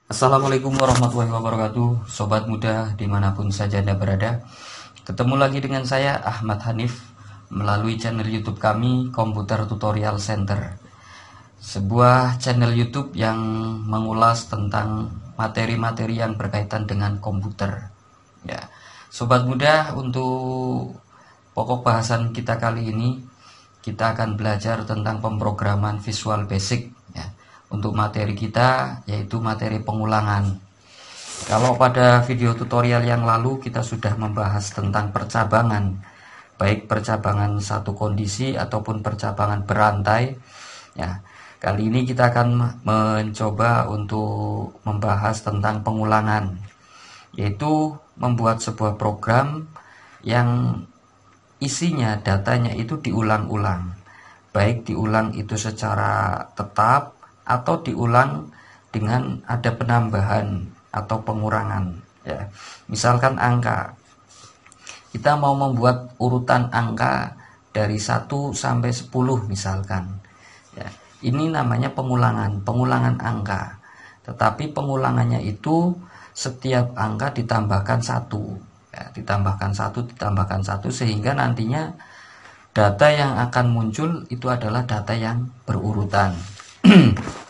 Assalamualaikum warahmatullahi wabarakatuh, sobat muda dimanapun saja Anda berada. Ketemu lagi dengan saya Ahmad Hanif melalui channel YouTube kami, Komputer Tutorial Center, sebuah channel YouTube yang mengulas tentang materi-materi yang berkaitan dengan komputer. Ya, sobat muda, untuk pokok bahasan kita kali ini kita akan belajar tentang pemrograman Visual Basic. Ya, untuk materi kita yaitu materi pengulangan. Kalau pada video tutorial yang lalu kita sudah membahas tentang percabangan, baik percabangan satu kondisi ataupun percabangan berantai. Ya, kali ini kita akan mencoba untuk membahas tentang pengulangan, yaitu membuat sebuah program yang isinya datanya itu diulang-ulang, baik diulang itu secara tetap atau diulang dengan ada penambahan atau pengurangan. Ya, misalkan angka, kita mau membuat urutan angka dari 1 sampai 10 misalkan. Ya, ini namanya pengulangan angka. Tetapi pengulangannya itu setiap angka ditambahkan 1. Ya, ditambahkan satu sehingga nantinya data yang akan muncul itu adalah data yang berurutan.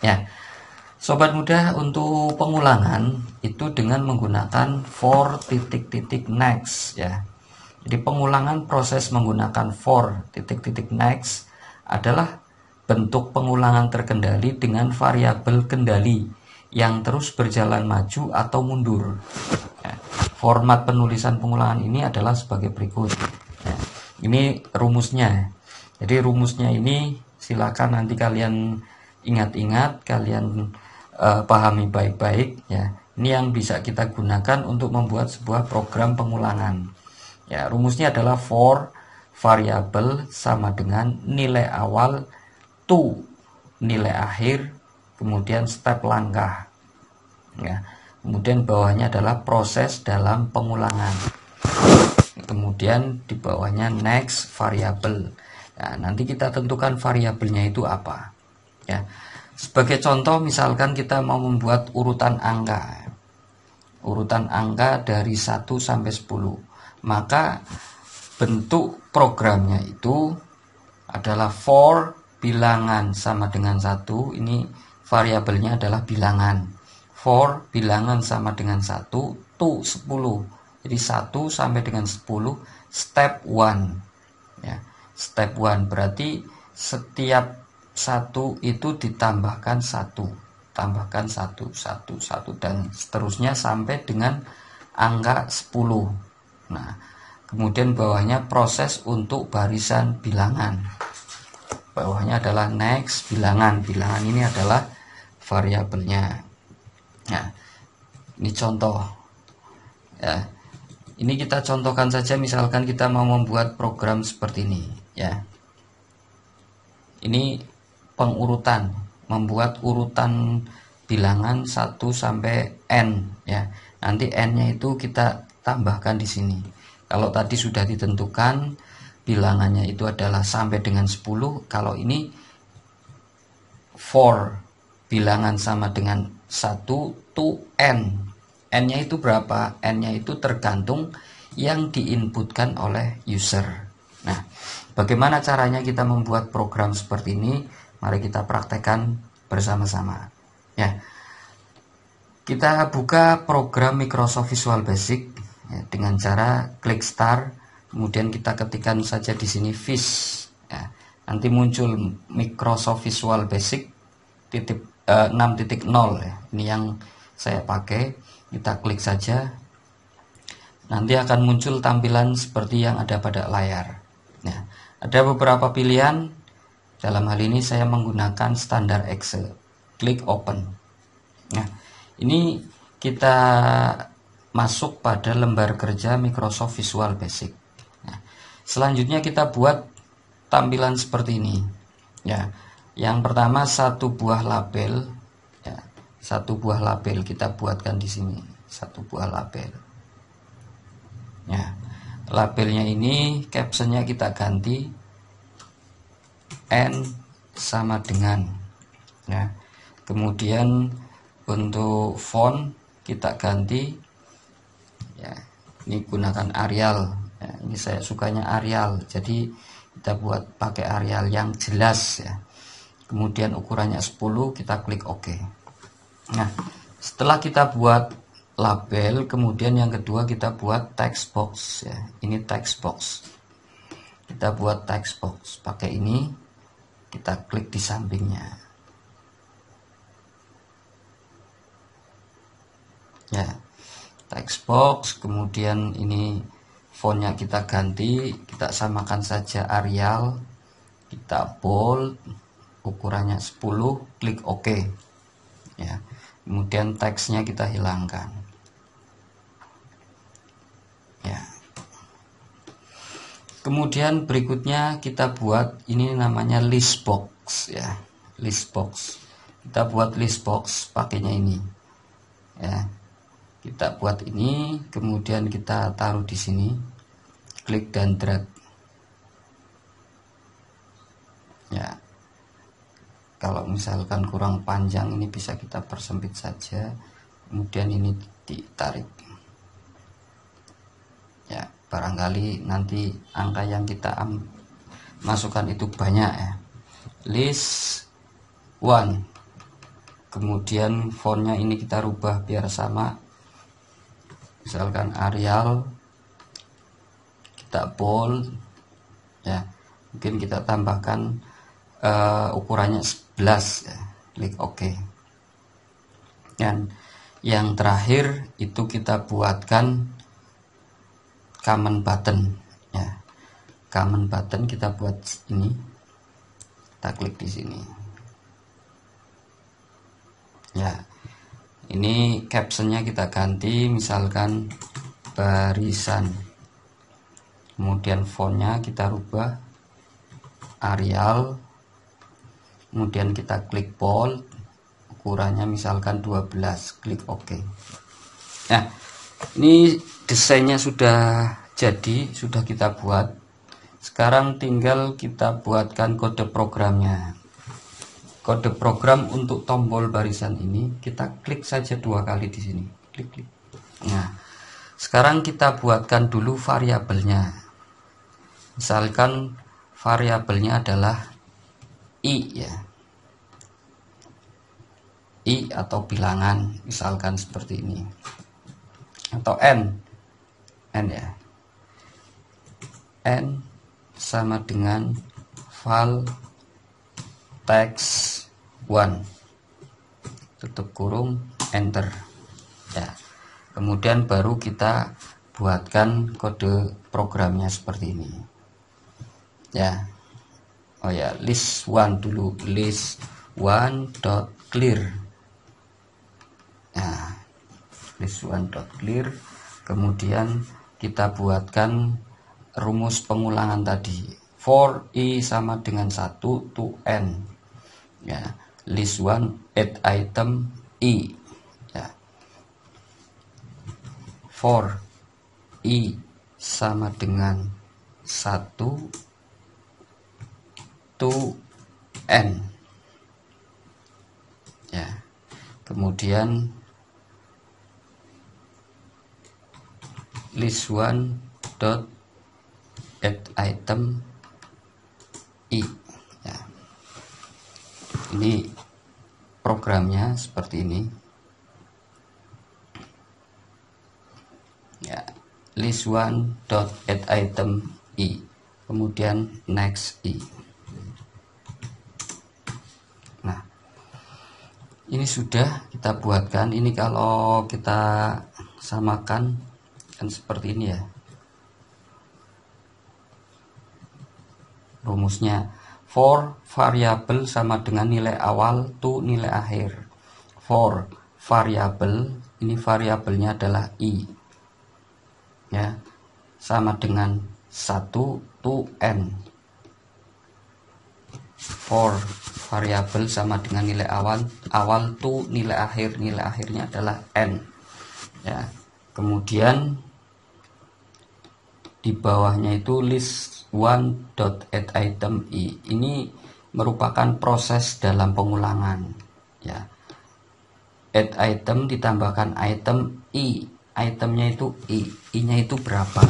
Ya, sobat muda, untuk pengulangan itu dengan menggunakan for next. Ya, jadi pengulangan proses menggunakan for next adalah bentuk pengulangan terkendali dengan variabel kendali yang terus berjalan maju atau mundur. Ya, format penulisan pengulangan ini adalah sebagai berikut. Ya, ini rumusnya. Jadi rumusnya ini silakan nanti kalian ingat-ingat, kalian pahami baik-baik. Ya, ini yang bisa kita gunakan untuk membuat sebuah program pengulangan. Ya, rumusnya adalah for variabel sama dengan nilai awal to nilai akhir, kemudian step langkah. Ya, kemudian bawahnya adalah proses dalam pengulangan. Kemudian di bawahnya next variabel. Nah, nanti kita tentukan variabelnya itu apa. Ya, sebagai contoh misalkan kita mau membuat urutan angka dari 1 sampai 10, maka bentuk programnya itu adalah for bilangan sama dengan 1. Ini variabelnya adalah bilangan. For bilangan sama dengan 1 to 10. Jadi 1 sampai dengan 10 step 1. Ya, step 1 berarti setiap 1 itu ditambahkan 1, tambahkan 1 dan seterusnya sampai dengan angka 10. Nah, kemudian bawahnya proses untuk barisan bilangan. Bawahnya adalah next bilangan. Bilangan ini adalah variabelnya. Nah, ini contoh. Ya, ini kita contohkan saja, misalkan kita mau membuat program seperti ini. Ya, ini pengurutan, membuat urutan bilangan 1 sampai n. Ya, nanti n-nya itu kita tambahkan di sini. Kalau tadi sudah ditentukan bilangannya itu adalah sampai dengan 10, kalau ini for bilangan sama dengan 1 to n. N-nya itu berapa? N-nya itu tergantung yang diinputkan oleh user. Nah, bagaimana caranya kita membuat program seperti ini? Mari kita praktekkan bersama-sama. Ya, kita buka program Microsoft Visual Basic ya, dengan cara klik start, kemudian kita ketikkan saja di sini vis. Ya, nanti muncul Microsoft Visual Basic 6.0 ya. Ini yang saya pakai. Kita klik saja. Nanti akan muncul tampilan seperti yang ada pada layar. Nah, ada beberapa pilihan. Dalam hal ini saya menggunakan standar Excel. Klik open. Nah, ini kita masuk pada lembar kerja Microsoft Visual Basic. Nah, selanjutnya kita buat tampilan seperti ini. Ya, yang pertama satu buah label. Ya, satu buah label kita buatkan di sini. Satu buah label. Ya, labelnya ini captionnya kita ganti n sama dengan. Ya, kemudian Untuk font kita ganti ya, ini gunakan Arial ya, ini saya sukanya Arial, jadi kita buat pakai Arial yang jelas ya. Kemudian ukurannya 10, kita klik OK. Nah, setelah kita buat label, kemudian yang kedua kita buat text box ya. Ini text box. Kita buat text box pakai ini, kita klik di sampingnya. Ya, text box, kemudian ini fontnya kita ganti, kita samakan saja Arial, kita bold, ukurannya 10, klik OK ya. Kemudian teksnya kita hilangkan ya. Kemudian berikutnya kita buat ini namanya list box ya, list box. Kita buat list box pakainya ini ya. Kita buat ini, kemudian kita taruh di sini, klik dan drag ya. Kalau misalkan kurang panjang, ini bisa kita persempit saja, kemudian ini ditarik ya. Barangkali nanti angka yang kita masukkan itu banyak ya. List 1, kemudian fontnya ini kita rubah biar sama, misalkan Arial, kita bold ya, mungkin kita tambahkan ukurannya 11 ya, klik OK. Dan yang terakhir itu kita buatkan command button ya. Command button kita buat ini, kita klik di sini ya. Ini captionnya kita ganti, misalkan barisan, kemudian fontnya kita rubah Arial, kemudian kita klik bold, ukurannya misalkan 12, klik OK. Nah, ini desainnya sudah jadi, sudah kita buat. Sekarang tinggal kita buatkan kode programnya. Kode program untuk tombol barisan ini kita klik saja 2 kali di sini, klik. Nah, sekarang kita buatkan dulu variabelnya. Misalkan variabelnya adalah i ya, i atau bilangan, misalkan seperti ini, atau n ya, n sama dengan val text 1, tutup kurung, enter ya. Kemudian baru kita buatkan kode programnya seperti ini ya. Oh ya, list 1 dulu, list 1.clear nah, list 1.clear. Kemudian kita buatkan rumus pengulangan tadi, for i sama dengan 1 to n ya, list 1 add item i ya, for i sama dengan 1 to n ya. Kemudian list 1 dot add item i ya. Ini programnya seperti ini ya, list 1 dot add item i, kemudian next i. Nah, ini sudah kita buatkan. Ini kalau kita samakan kan seperti ini ya rumusnya. For variabel sama dengan nilai awal to nilai akhir. For variabel, ini variabelnya adalah i ya, sama dengan 1 to n. For variabel sama dengan nilai awal to nilai akhirnya adalah n ya. Kemudian di bawahnya itu list 1 dot add item i, ini merupakan proses dalam pengulangan ya. add item ditambahkan item i, itemnya itu i nya itu berapa.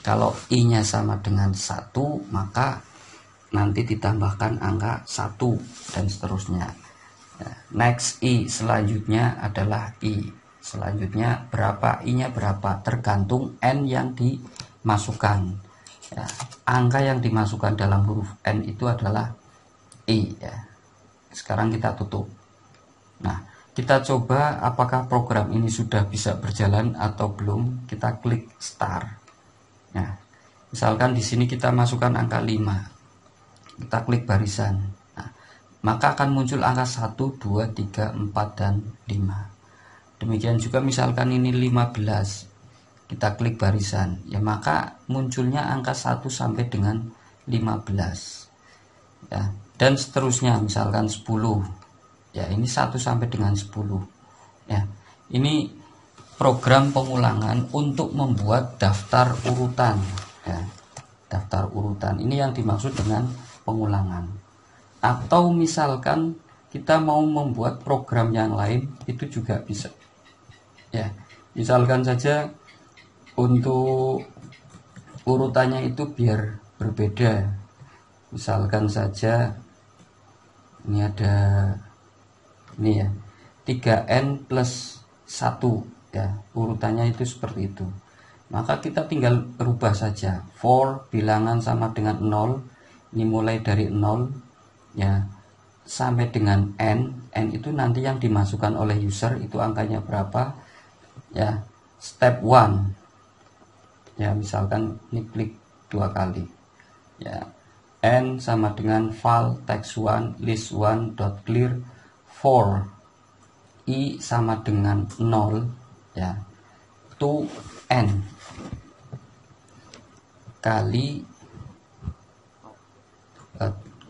Kalau i nya sama dengan 1, maka nanti ditambahkan angka 1 dan seterusnya. Next i, selanjutnya adalah i, selanjutnya berapa, i nya berapa, tergantung n yang dimasukkan. Angka yang dimasukkan dalam huruf n itu adalah i. Sekarang kita tutup. Nah, kita coba apakah program ini sudah bisa berjalan atau belum. Kita klik start. Nah, misalkan di sini kita masukkan angka 5. Kita klik barisan. Nah, maka akan muncul angka 1, 2, 3, 4, dan 5. Demikian juga misalkan ini 15. Kita klik barisan. Ya, maka munculnya angka 1 sampai dengan 15. Ya, dan seterusnya misalkan 10. Ya, ini 1 sampai dengan 10. Ya, ini program pengulangan untuk membuat daftar urutan. Ya, daftar urutan ini yang dimaksud dengan pengulangan. Atau misalkan kita mau membuat program yang lain, itu juga bisa. Ya, misalkan saja untuk urutannya itu biar berbeda. Misalkan saja ini ada ini ya, 3n plus 1 ya, urutannya itu seperti itu. Maka kita tinggal rubah saja. For bilangan sama dengan 0, ini mulai dari 0 ya sampai dengan n itu nanti yang dimasukkan oleh user itu angkanya berapa ya. Step 1 ya, misalkan ini klik 2 kali ya, n sama dengan val text1 list1 dot clear for i sama dengan 0 ya, to n kali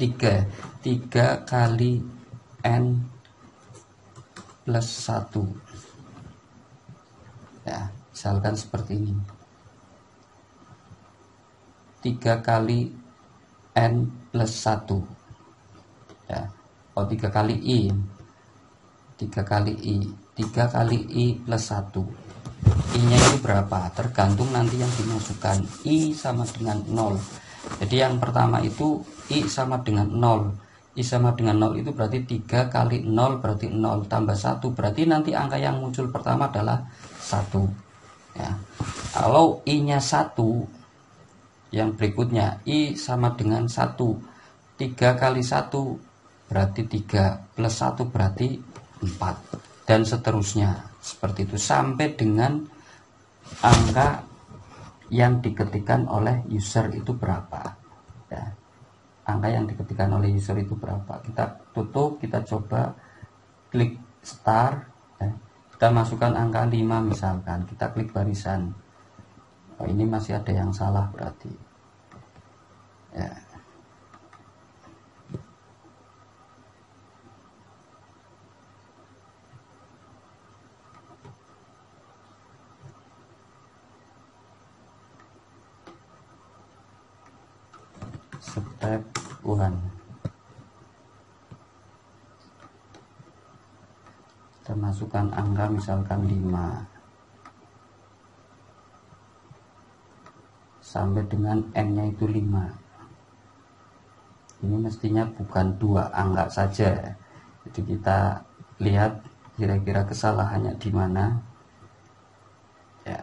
3 kali n plus 1 ya, misalkan seperti ini, 3 kali n plus 1 ya. 3 kali i 3 kali i plus 1, i nya itu berapa, tergantung nanti yang dimasukkan. I sama dengan 0. Jadi yang pertama itu i sama dengan 0. I sama dengan 0 itu berarti 3 kali 0 berarti 0 tambah 1, berarti nanti angka yang muncul pertama adalah 1 ya. Kalau i nya 1, yang berikutnya i sama dengan 1, 3 kali 1 berarti 3 plus 1 berarti 4, dan seterusnya seperti itu sampai dengan angka yang diketikkan oleh user itu berapa ya. Angka yang diketikkan oleh user itu berapa, kita tutup, kita coba klik start ya. Kita masukkan angka 5 misalkan, kita klik barisan. Ini masih ada yang salah berarti ya. Step 1 kita masukkan angka misalkan 5 sampai dengan n nya itu 5. Ini mestinya bukan 2 angka saja, jadi kita lihat kira-kira kesalahannya di mana ya.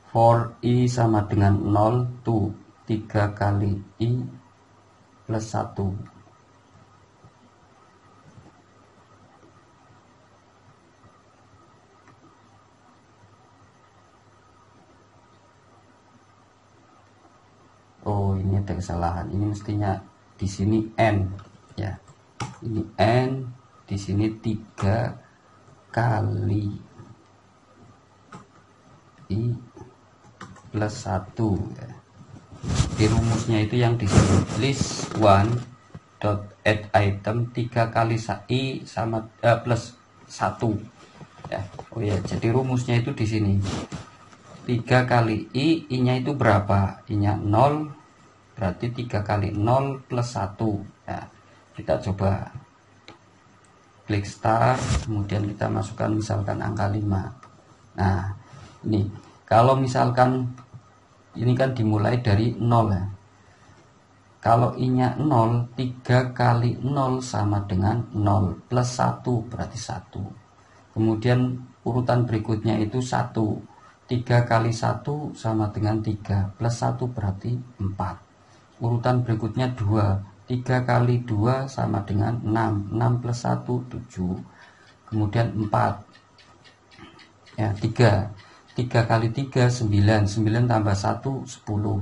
For i sama dengan 0 to 3 kali i plus 1. Oh, ini ada kesalahan. Ini mestinya di sini n ya. Ini n, di sini 3 kali i plus 1 ya. Di rumusnya itu yang di sini list1 dot add item 3 kali i sama plus 1 ya. Oh ya, jadi rumusnya itu di sini 3 kali i nya itu berapa, i nya 0 berarti 3 kali 0 plus 1 ya. Kita coba klik start, kemudian kita masukkan misalkan angka 5. Nah, ini kalau misalkan ini kan dimulai dari 0 ya. Kalau I-nya 0, 3 kali 0 sama dengan 0, plus 1 berarti 1. Kemudian urutan berikutnya itu 1. 3 kali 1 sama dengan 3, plus 1 berarti 4. Urutan berikutnya 2. 3 kali 2 sama dengan 6. 6 plus 1, 7. Kemudian 4. Ya, 3. 3 kali 3, 9. 9 tambah 1, 10.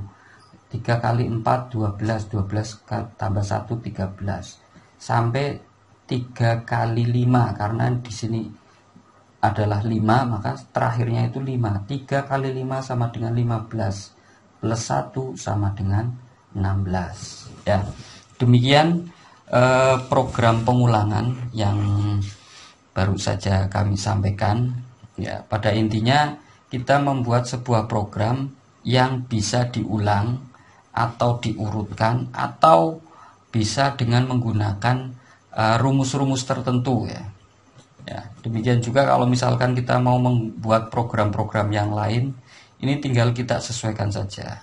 3 kali 4, 12. 12 tambah 1, 13. Sampai 3 kali 5. Karena di sini adalah 5, maka terakhirnya itu 5. 3 kali 5 sama dengan 15. Plus 1 sama dengan 16. Ya. Demikian program pengulangan yang baru saja kami sampaikan. Ya, pada intinya kita membuat sebuah program yang bisa diulang atau diurutkan atau bisa dengan menggunakan rumus-rumus tertentu ya. Ya, demikian juga kalau misalkan kita mau membuat program-program yang lain, ini tinggal kita sesuaikan saja.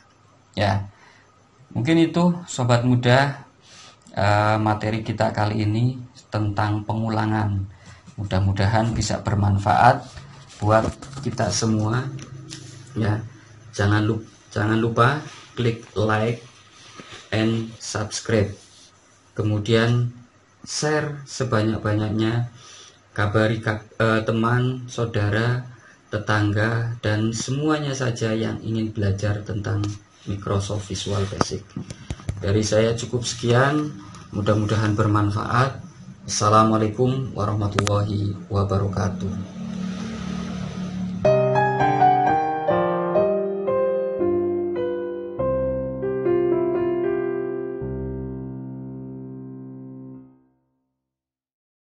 Ya. Mungkin itu sobat muda, materi kita kali ini tentang pengulangan. Mudah-mudahan bisa bermanfaat buat kita semua ya. Jangan lupa klik like and subscribe, kemudian share sebanyak-banyaknya, kabari teman, saudara, tetangga, dan semuanya saja yang ingin belajar tentang Microsoft Visual Basic. Dari saya cukup sekian, mudah-mudahan bermanfaat. Assalamualaikum warahmatullahi wabarakatuh.